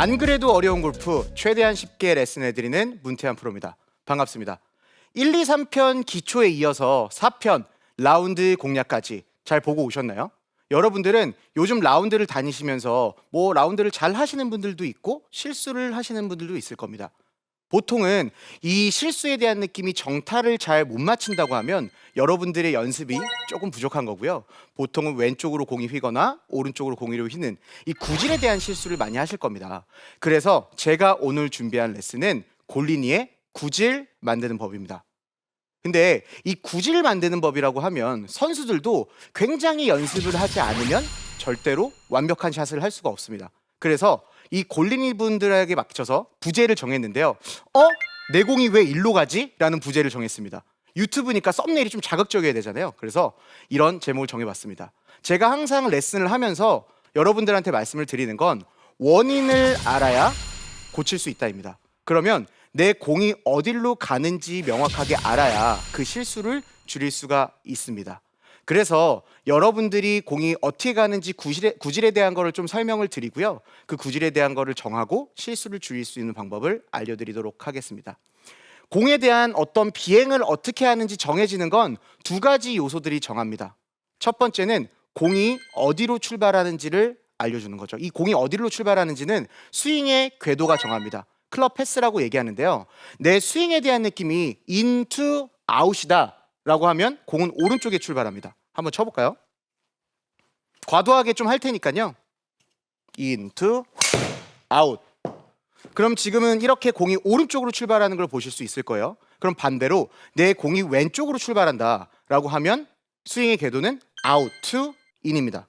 안 그래도 어려운 골프 최대한 쉽게 레슨해드리는 문태한 프로입니다. 반갑습니다. 1, 2, 3편 기초에 이어서 4편 라운드 공략까지 잘 보고 오셨나요? 여러분들은 요즘 라운드를 다니시면서 라운드를 잘 하시는 분들도 있고 실수를 하시는 분들도 있을 겁니다. 보통은 이 실수에 대한 느낌이 정타를 잘 못 맞춘다고 하면 여러분들의 연습이 조금 부족한 거고요. 보통은 왼쪽으로 공이 휘거나 오른쪽으로 공이 휘는 이 구질에 대한 실수를 많이 하실 겁니다. 그래서 제가 오늘 준비한 레슨은 골린이의 구질 만드는 법입니다. 근데 이 구질 만드는 법이라고 하면 선수들도 굉장히 연습을 하지 않으면 절대로 완벽한 샷을 할 수가 없습니다. 그래서 이 골린이 분들에게 맞춰서 부제를 정했는데요. 내 공이 왜 일로 가지? 라는 부제를 정했습니다. 유튜브니까 썸네일이 좀 자극적이어야 되잖아요. 그래서 이런 제목을 정해봤습니다. 제가 항상 레슨을 하면서 여러분들한테 말씀을 드리는 건 원인을 알아야 고칠 수 있다입니다. 그러면 내 공이 어디로 가는지 명확하게 알아야 그 실수를 줄일 수가 있습니다. 그래서 여러분들이 공이 어떻게 가는지 구질에 대한 거를 좀 설명을 드리고요. 그 구질에 대한 거를 정하고 실수를 줄일 수 있는 방법을 알려드리도록 하겠습니다. 공에 대한 어떤 비행을 어떻게 하는지 정해지는 건 두 가지 요소들이 정합니다. 첫 번째는 공이 어디로 출발하는지를 알려주는 거죠. 이 공이 어디로 출발하는지는 스윙의 궤도가 정합니다. 클럽 패스라고 얘기하는데요. 내 스윙에 대한 느낌이 인투 아웃이다 라고 하면 공은 오른쪽에 출발합니다. 한번 쳐볼까요? 과도하게 좀 할 테니까요. 인투 아웃. 그럼 지금은 이렇게 공이 오른쪽으로 출발하는 걸 보실 수 있을 거예요. 그럼 반대로 내 공이 왼쪽으로 출발한다 라고 하면 스윙의 궤도는 아웃 투 인입니다.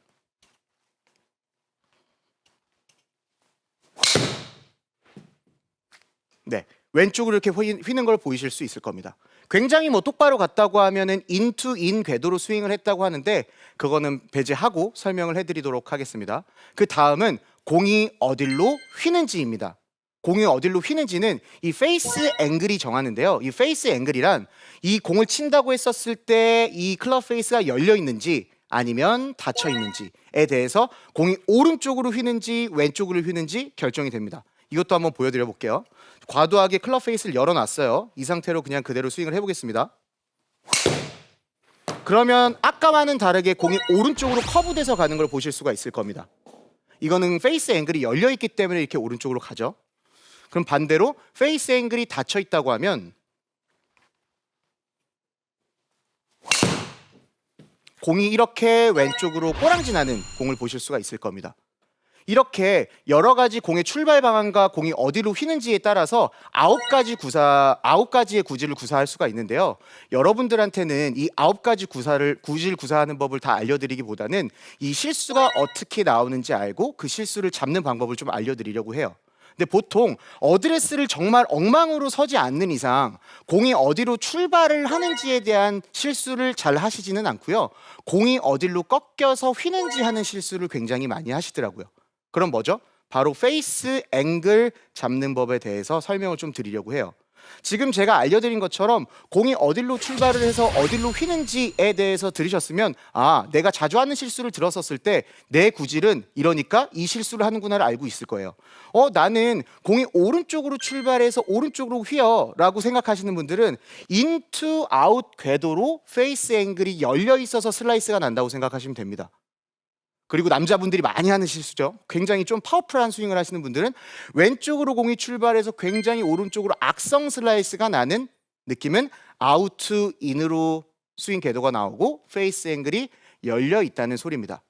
네, 왼쪽으로 이렇게 휘는 걸 보이실 수 있을 겁니다. 굉장히 똑바로 갔다고 하면은 인투 인 궤도로 스윙을 했다고 하는데 그거는 배제하고 설명을 해드리도록 하겠습니다. 그 다음은 공이 어디로 휘는지입니다. 공이 어디로 휘는지는 이 페이스 앵글이 정하는데요. 이 페이스 앵글이란 이 공을 친다고 했었을 때 이 클럽 페이스가 열려 있는지 아니면 닫혀 있는지에 대해서 공이 오른쪽으로 휘는지 왼쪽으로 휘는지 결정이 됩니다. 이것도 한번 보여드려 볼게요. 과도하게 클럽 페이스를 열어놨어요. 이 상태로 그냥 그대로 스윙을 해보겠습니다. 그러면 아까와는 다르게 공이 오른쪽으로 커브돼서 가는 걸 보실 수가 있을 겁니다. 이거는 페이스 앵글이 열려있기 때문에 이렇게 오른쪽으로 가죠. 그럼 반대로 페이스 앵글이 닫혀 있다고 하면 공이 이렇게 왼쪽으로 꼬랑지 나는 공을 보실 수가 있을 겁니다. 이렇게 여러 가지 공의 출발 방향과 공이 어디로 휘는지에 따라서 9가지의 구질을 구사할 수가 있는데요. 여러분들한테는 이 9가지 구질 구사하는 법을 다 알려드리기보다는 이 실수가 어떻게 나오는지 알고 그 실수를 잡는 방법을 좀 알려드리려고 해요. 근데 보통 어드레스를 정말 엉망으로 서지 않는 이상 공이 어디로 출발을 하는지에 대한 실수를 잘 하시지는 않고요. 공이 어디로 꺾여서 휘는지 하는 실수를 굉장히 많이 하시더라고요. 그럼 뭐죠? 바로 페이스 앵글 잡는 법에 대해서 설명을 좀 드리려고 해요. 지금 제가 알려드린 것처럼 공이 어디로 출발을 해서 어디로 휘는지에 대해서 들으셨으면 내가 자주 하는 실수를 들었었을 때 내 구질은 이러니까 이 실수를 하는구나를 알고 있을 거예요. 나는 공이 오른쪽으로 출발해서 오른쪽으로 휘어 라고 생각하시는 분들은 인투 아웃 궤도로 페이스 앵글이 열려 있어서 슬라이스가 난다고 생각하시면 됩니다. 그리고 남자분들이 많이 하는 실수죠. 굉장히 좀 파워풀한 스윙을 하시는 분들은 왼쪽으로 공이 출발해서 굉장히 오른쪽으로 악성 슬라이스가 나는 느낌은 아웃 인으로 스윙 궤도가 나오고 페이스 앵글이 열려 있다는 소리입니다.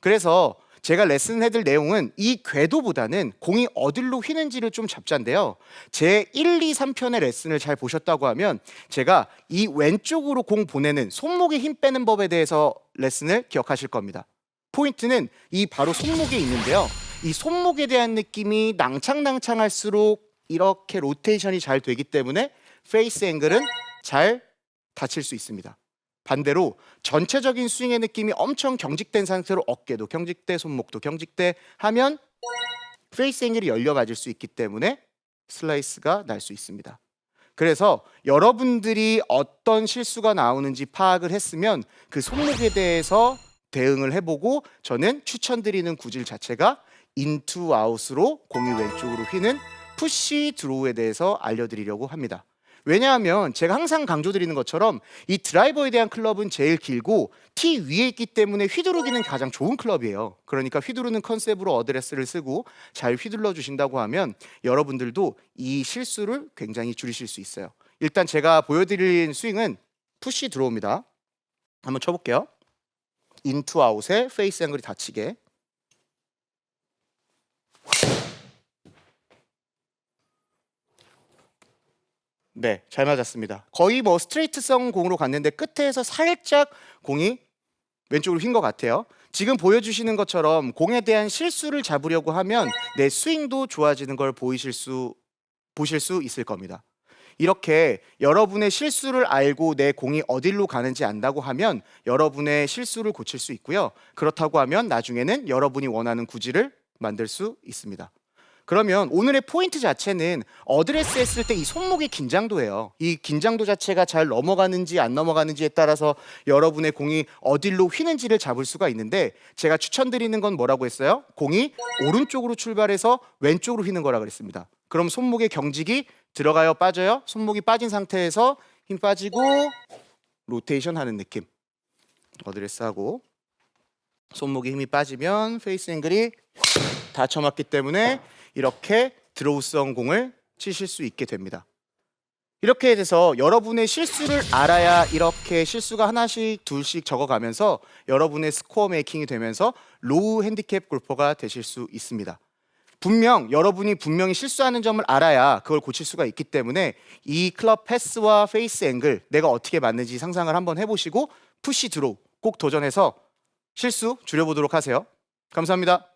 그래서 제가 레슨 해드릴 내용은 이 궤도보다는 공이 어디로 휘는지를 좀 잡자인데요. 제 1, 2, 3편의 레슨을 잘 보셨다고 하면 제가 이 왼쪽으로 공 보내는 손목에 힘 빼는 법에 대해서 레슨을 기억하실 겁니다. 포인트는 이 바로 손목에 있는데요. 이 손목에 대한 느낌이 낭창낭창할수록 이렇게 로테이션이 잘 되기 때문에 페이스 앵글은 잘 닫힐 수 있습니다. 반대로 전체적인 스윙의 느낌이 엄청 경직된 상태로 어깨도 경직돼 손목도 경직돼 하면 페이스 앵글이 열려 맞을 수 있기 때문에 슬라이스가 날 수 있습니다. 그래서 여러분들이 어떤 실수가 나오는지 파악을 했으면 그 손목에 대해서 대응을 해보고 저는 추천드리는 구질 자체가 인투 아웃으로 공이 왼쪽으로 휘는 푸시 드로우에 대해서 알려드리려고 합니다. 왜냐하면 제가 항상 강조드리는 것처럼 이 드라이버에 대한 클럽은 제일 길고 티 위에 있기 때문에 휘두르기는 가장 좋은 클럽이에요. 그러니까 휘두르는 컨셉으로 어드레스를 쓰고 잘 휘둘러 주신다고 하면 여러분들도 이 실수를 굉장히 줄이실 수 있어요. 일단 제가 보여드린 스윙은 푸시 드로우입니다. 한번 쳐볼게요. 인투 아웃에 페이스 앵글이 닫히게. 네, 잘 맞았습니다. 거의 뭐 스트레이트성 공으로 갔는데 끝에서 살짝 공이 왼쪽으로 휜 것 같아요. 지금 보여주시는 것처럼 공에 대한 실수를 잡으려고 하면 내 스윙도 좋아지는 걸 보실 수 있을 겁니다. 이렇게 여러분의 실수를 알고 내 공이 어디로 가는지 안다고 하면 여러분의 실수를 고칠 수 있고요. 그렇다고 하면 나중에는 여러분이 원하는 구질을 만들 수 있습니다. 그러면 오늘의 포인트 자체는 어드레스 했을 때 이 손목의 긴장도예요. 이 긴장도 자체가 잘 넘어가는지 안 넘어가는지에 따라서 여러분의 공이 어디로 휘는지를 잡을 수가 있는데 제가 추천드리는 건 뭐라고 했어요? 공이 오른쪽으로 출발해서 왼쪽으로 휘는 거라 그랬습니다. 그럼 손목의 경직이 들어가요, 빠져요? 손목이 빠진 상태에서 힘 빠지고 로테이션 하는 느낌. 어드레스 하고 손목에 힘이 빠지면 페이스 앵글이 다 쳐맞기 때문에 이렇게 드로우성 공을 치실 수 있게 됩니다. 이렇게 돼서 여러분의 실수를 알아야 이렇게 실수가 하나씩 둘씩 적어가면서 여러분의 스코어 메이킹이 되면서 로우 핸디캡 골퍼가 되실 수 있습니다. 여러분이 분명히 실수하는 점을 알아야 그걸 고칠 수가 있기 때문에 이 클럽 패스와 페이스 앵글 내가 어떻게 맞는지 상상을 한번 해보시고 푸시 드로우 꼭 도전해서 실수 줄여보도록 하세요. 감사합니다.